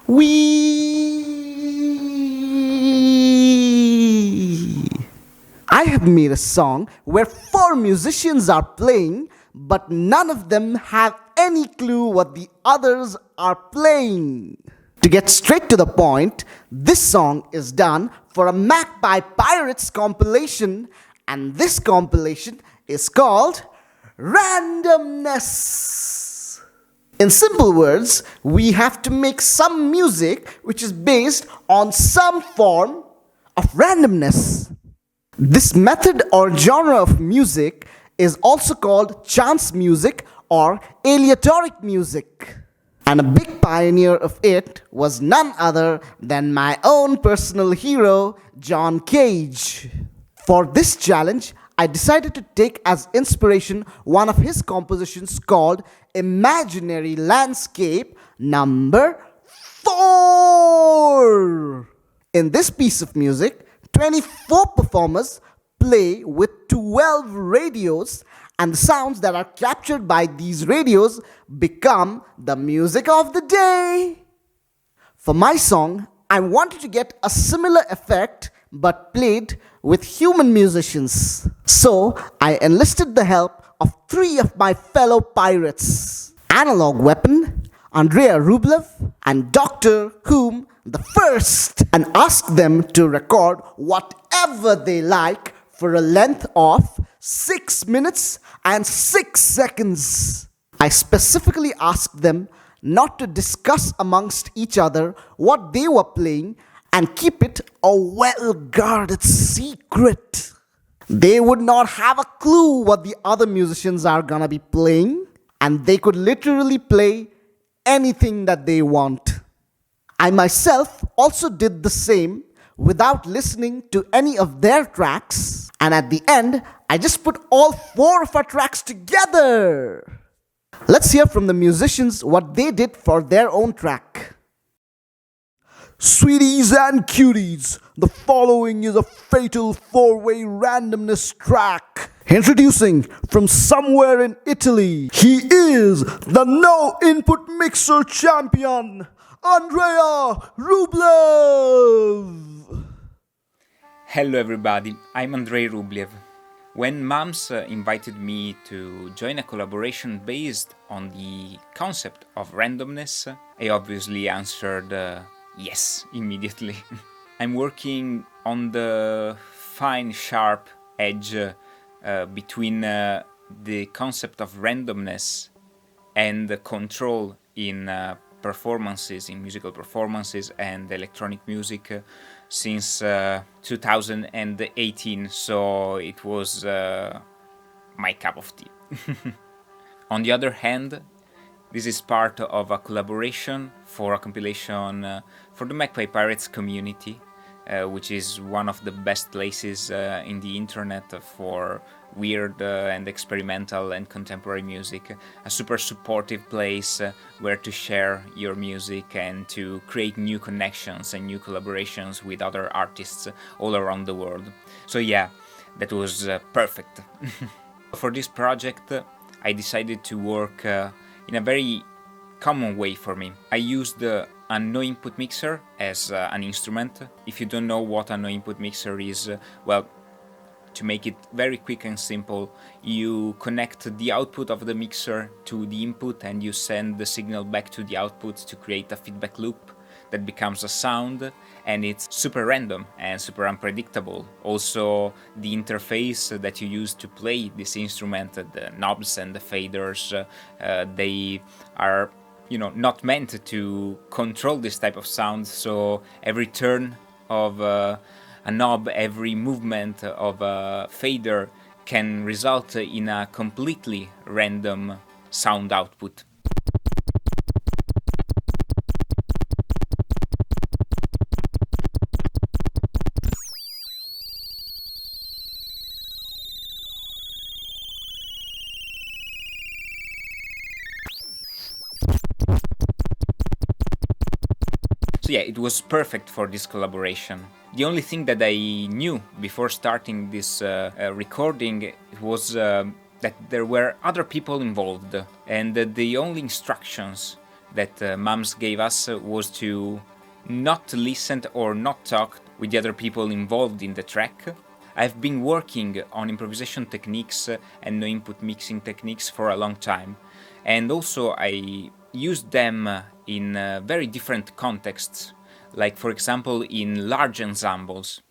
We. I have made a song where 4 musicians are playing, but none of them have any clue what the others are playing. To get straight to the point, this song is done for a Magpie Pirates compilation, and this compilation is called Randomness. In simple words, we have to make some music which is based on some form of randomness. This method or genre of music is also called chance music or aleatoric music. And a big pioneer of it was none other than my own personal hero, John Cage. For this challenge, I decided to take as inspiration one of his compositions called Imaginary Landscape number 4. In this piece of music, 24 performers play with 12 radios, and the sounds that are captured by these radios become the music of the day. For my song, I wanted to get a similar effect but played with human musicians. So I enlisted the help of 3 of my fellow pirates: Analog Weapon, Andreij Rublev, and Dr. Whom the First, and asked them to record whatever they like for a length of 6 minutes and 6 seconds. I specifically asked them not to discuss amongst each other what they were playing and keep it a well-guarded secret. They would not have a clue what the other musicians are gonna be playing, and they could literally play anything that they want. I myself also did the same without listening to any of their tracks, and at the end, I just put all 4 of our tracks together. Let's hear from the musicians what they did for their own track. Sweeties and cuties, the following is a fatal 4-way randomness track. Introducing from somewhere in Italy, he is the no-input mixer champion, Andreij Rublev. Hello everybody, I'm Andreij Rublev. When M.A.M.Z invited me to join a collaboration based on the concept of randomness, I obviously answered yes immediately. I'm working on the fine, sharp edge between the concept of randomness and the control in performances, in musical performances and electronic music since 2018, so it was my cup of tea. On the other hand, this is part of a collaboration for a compilation for the Magpie Pirates community, which is one of the best places in the internet for weird and experimental and contemporary music. A super supportive place where to share your music and to create new connections and new collaborations with other artists all around the world. So yeah, that was perfect. For this project, I decided to work in a very common way for me. I used a no-input mixer as an instrument. If you don't know what a no-input mixer is, well, to make it very quick and simple, you connect the output of the mixer to the input and you send the signal back to the output to create a feedback loop that becomes a sound, and it's super random and super unpredictable. Also, the interface that you use to play this instrument, the knobs and the faders, they are not meant to control this type of sound, so every turn of a knob, every movement of a fader can result in a completely random sound output. So yeah, it was perfect for this collaboration. The only thing that I knew before starting this recording was that there were other people involved, and the only instructions that M.A.M.Z gave us was to not listen or not talk with the other people involved in the track. I've been working on improvisation techniques and no input mixing techniques for a long time, and also I used them in very different contexts, like for example in large ensembles.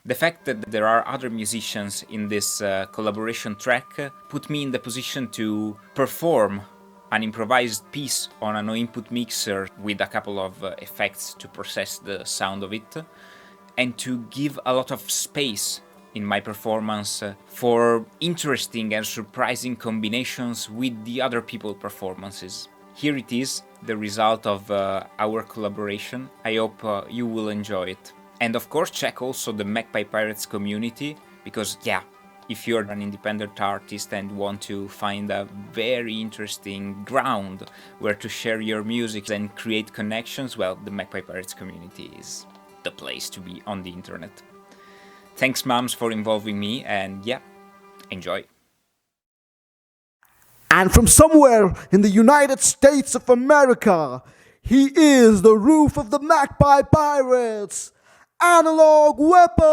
The fact that there are other musicians in this collaboration track put me in the position to perform an improvised piece on a no-input mixer with a couple of effects to process the sound of it, and to give a lot of space in my performance for interesting and surprising combinations with the other people's performances. Here it is, the result of our collaboration. I hope you will enjoy it. And of course check also the Magpie Pirates community, because yeah, if you're an independent artist and want to find a very interesting ground where to share your music and create connections, well, the Magpie Pirates community is the place to be on the internet. Thanks M.A.M.Z for involving me, and yeah, enjoy. And from somewhere in the United States of America, he is the roof of the Magpie Pirates, Analog Weapon!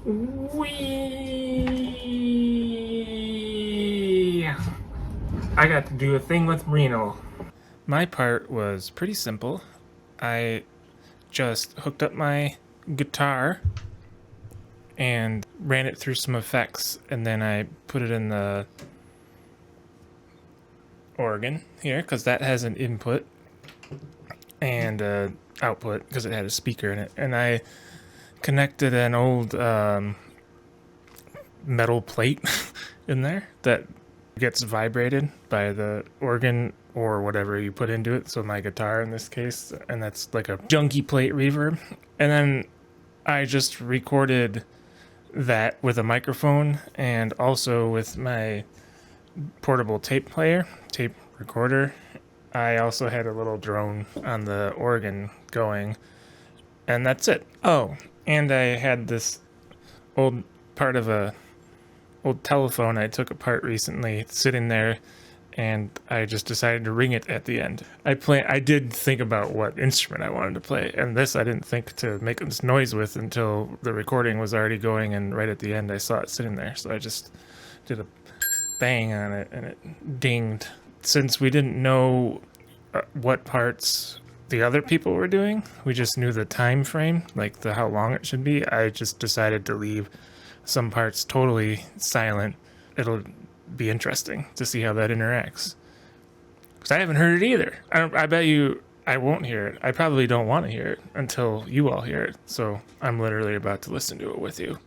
Wee! I got to do a thing with Reno. My part was pretty simple. I just hooked up my guitar and ran it through some effects, and then I put it in the organ here because that has an input and output because it had a speaker in it, and I connected an old metal plate in there that gets vibrated by the organ or whatever you put into it, so my guitar in this case, and that's like a junky plate reverb. And then I just recorded that with a microphone and also with my portable tape player, tape recorder. I also had a little drone on the organ going, and that's it. Oh, and I had this old part of a old telephone I took apart recently sitting there, and I just decided to ring it at the end. I did think about what instrument I wanted to play, and this I didn't think to make this noise with until the recording was already going, and right at the end I saw it sitting there, so I just did a bang on it and it dinged. Since we didn't know what parts the other people were doing, we just knew the time frame, like how long it should be. I just decided to leave some parts totally silent. It'll be interesting to see how that interacts, because I haven't heard it either. I bet you I won't hear it. I probably don't want to hear it until you all hear it, so I'm literally about to listen to it with you.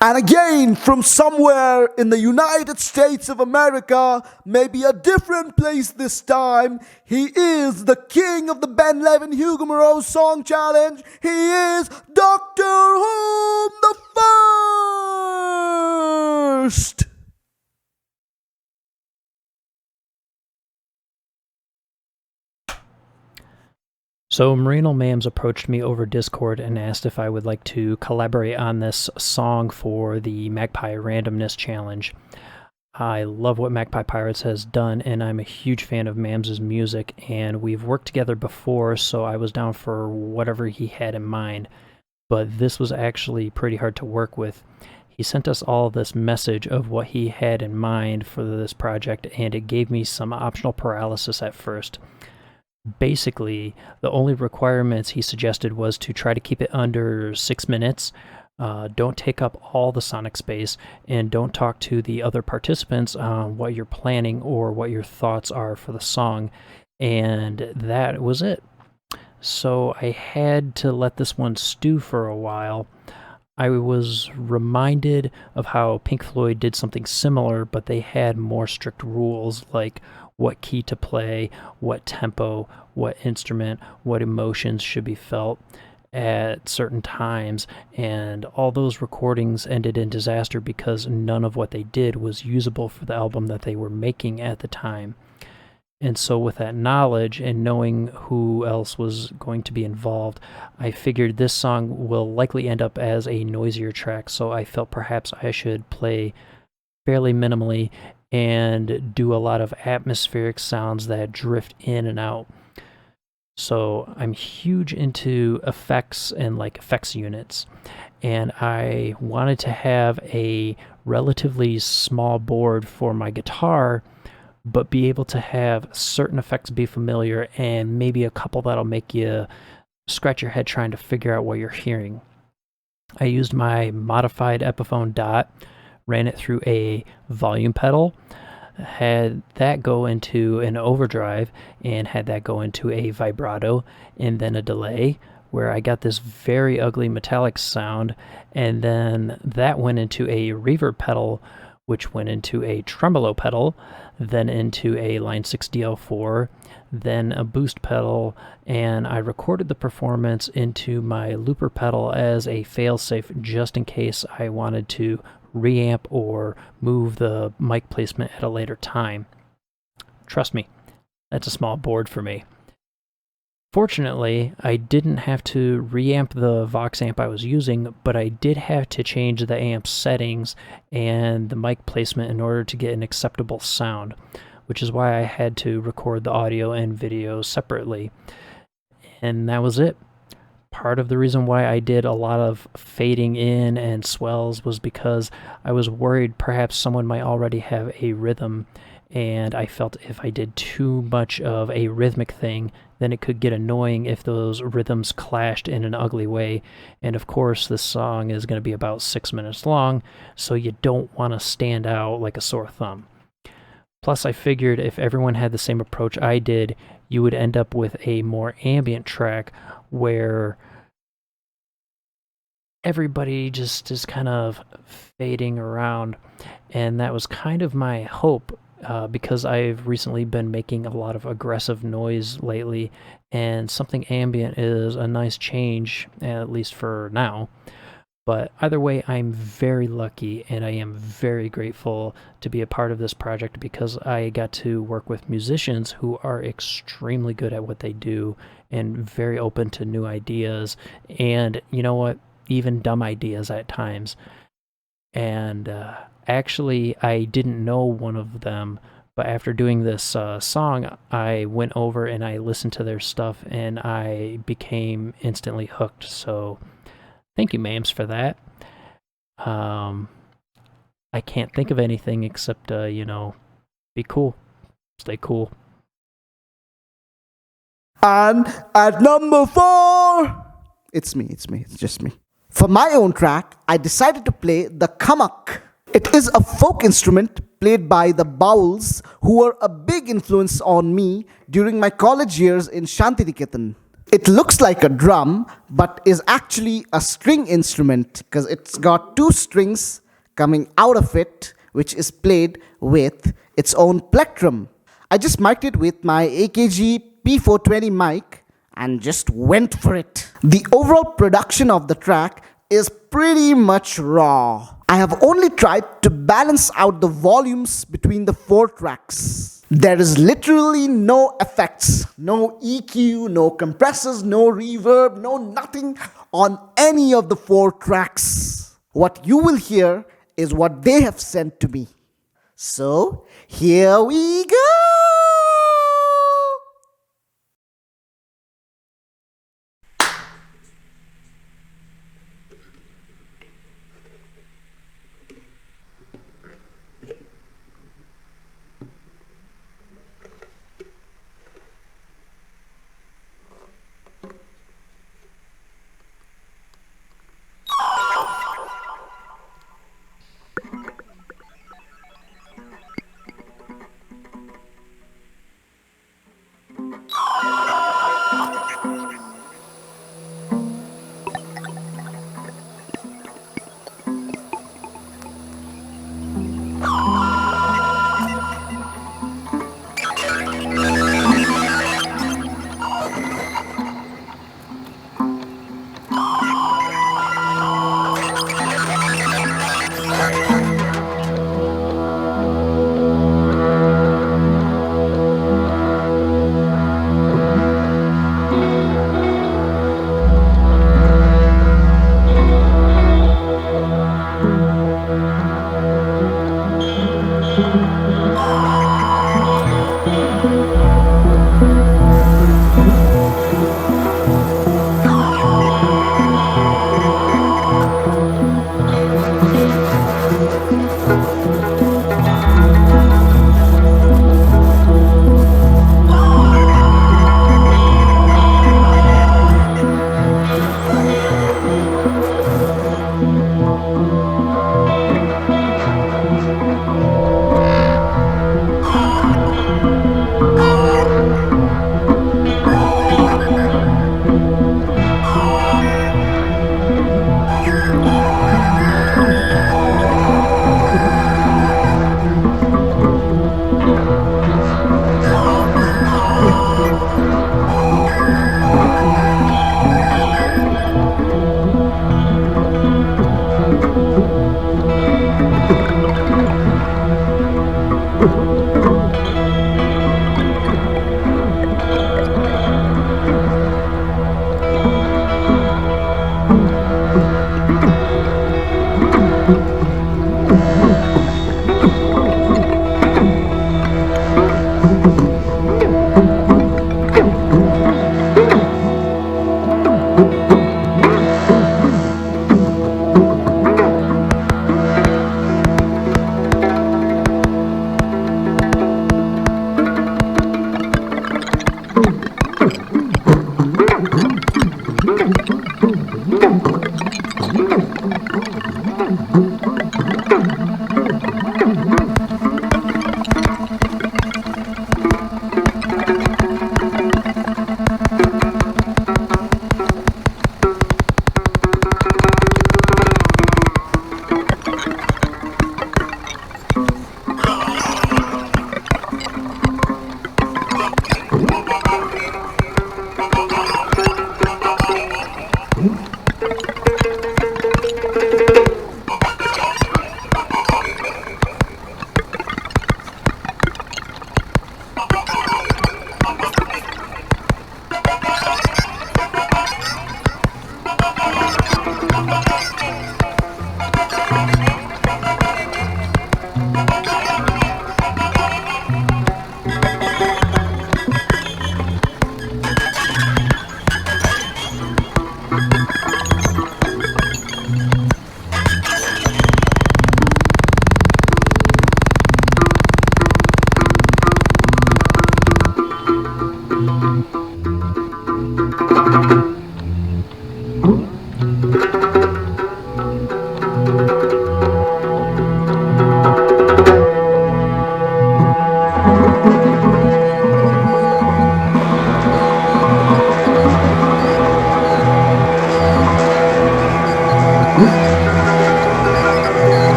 And again, from somewhere in the United States of America, maybe a different place this time, he is the king of the Ben Levin Hugo Moreau Song Challenge. He is Dr. Whom the First! So M.A.M.Z approached me over Discord and asked if I would like to collaborate on this song for the Magpie Randomness Challenge. I love what Magpie Pirates has done, and I'm a huge fan of M.A.M.Z's music, and we've worked together before, so I was down for whatever he had in mind. But this was actually pretty hard to work with. He sent us all this message of what he had in mind for this project, and it gave me some optional paralysis at first. Basically, the only requirements he suggested was to try to keep it under 6 minutes, don't take up all the sonic space, and don't talk to the other participants on what you're planning or what your thoughts are for the song, and that was it. So I had to let this one stew for a while. I was reminded of how Pink Floyd did something similar, but they had more strict rules, like what key to play, what tempo, what instrument, what emotions should be felt at certain times, and all those recordings ended in disaster because none of what they did was usable for the album that they were making at the time. And so, with that knowledge and knowing who else was going to be involved, I figured this song will likely end up as a noisier track. So, I felt perhaps I should play fairly minimally and do a lot of atmospheric sounds that drift in and out. So, I'm huge into effects and like effects units. And I wanted to have a relatively small board for my guitar, but be able to have certain effects be familiar and maybe a couple that'll make you scratch your head trying to figure out what you're hearing. I used my modified Epiphone Dot, ran it through a volume pedal, had that go into an overdrive, and had that go into a vibrato, and then a delay, where I got this very ugly metallic sound, and then that went into a reverb pedal, which went into a tremolo pedal, then into a Line 6 DL4, then a boost pedal, and I recorded the performance into my looper pedal as a failsafe just in case I wanted to reamp or move the mic placement at a later time. Trust me, that's a small board for me. Fortunately, I didn't have to reamp the Vox amp I was using, but I did have to change the amp settings and the mic placement in order to get an acceptable sound, which is why I had to record the audio and video separately. And that was it. Part of the reason why I did a lot of fading in and swells was because I was worried perhaps someone might already have a rhythm, and I felt if I did too much of a rhythmic thing, then it could get annoying if those rhythms clashed in an ugly way. And of course, this song is going to be about 6 minutes long, so you don't want to stand out like a sore thumb. Plus, I figured if everyone had the same approach I did, you would end up with a more ambient track where everybody just is kind of fading around. And that was kind of my hope, because I've recently been making a lot of aggressive noise lately, and something ambient is a nice change, at least for now. But either way, I'm very lucky and I am very grateful to be a part of this project because I got to work with musicians who are extremely good at what they do and very open to new ideas. And you know what? Even dumb ideas at times. And actually, I didn't know one of them, but after doing this song, I went over and I listened to their stuff and I became instantly hooked. So thank you, M.A.M.Z, for that. I can't think of anything except, be cool. Stay cool. And at number 4, it's just me. For my own track, I decided to play the kamak. It is a folk instrument played by the Bowls, who were a big influence on me during my college years in Shantiniketan. It looks like a drum, but is actually a string instrument because it's got 2 strings coming out of it, which is played with its own plectrum. I just mic'd it with my AKG P420 mic and just went for it. The overall production of the track is pretty much raw. I have only tried to balance out the volumes between the 4 tracks. There is literally no effects, no EQ, no compressors, no reverb, no nothing on any of the 4 tracks. What you will hear is what they have sent to me. So, here we go!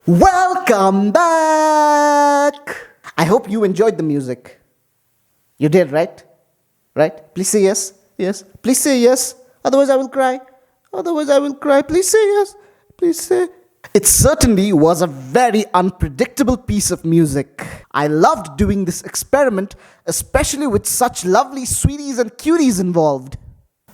Welcome back! I hope you enjoyed the music. You did, right? Right? Please say yes. Yes. Please say yes. Otherwise I will cry. Otherwise I will cry. Please say yes. Please say. It certainly was a very unpredictable piece of music. I loved doing this experiment, especially with such lovely sweeties and cuties involved.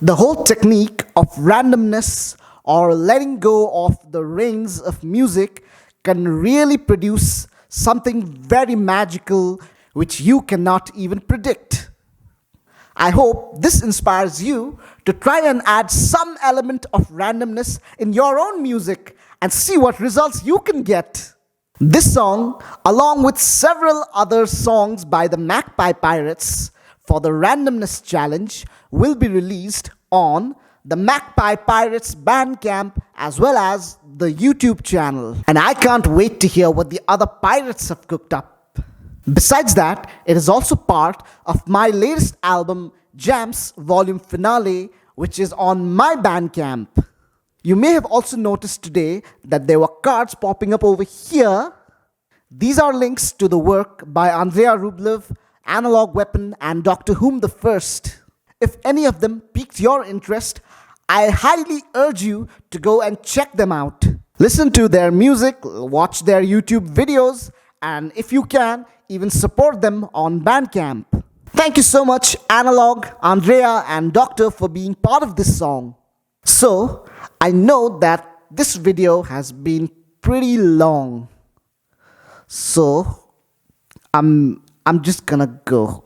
The whole technique of randomness or letting go of the reins of music can really produce something very magical which you cannot even predict. I hope this inspires you to try and add some element of randomness in your own music and see what results you can get. This song, along with several other songs by the Magpie Pirates for the Randomness Challenge, will be released on the Magpie Pirates Bandcamp as well as the YouTube channel. And I can't wait to hear what the other pirates have cooked up. Besides that, it is also part of my latest album, Jams Volume Finale, which is on my Bandcamp. You may have also noticed today that there were cards popping up over here. These are links to the work by Andreij Rublev, Analog Weapon, and Dr. Whom the First. If any of them piqued your interest, I highly urge you to go and check them out. Listen to their music, watch their YouTube videos, and if you can, even support them on Bandcamp. Thank you so much, Analog, Andrea, and Doctor, for being part of this song. So, I know that this video has been pretty long. So, I'm just gonna go.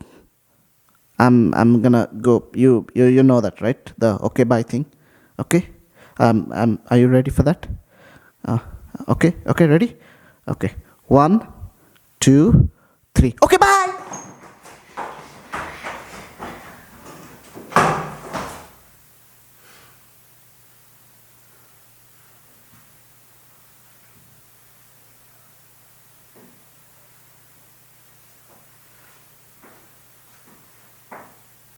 I'm gonna go. You know that, right? The okay bye thing. Okay. Are you ready for that? Okay. Ready? Okay. 1, 2, 3. Okay, bye.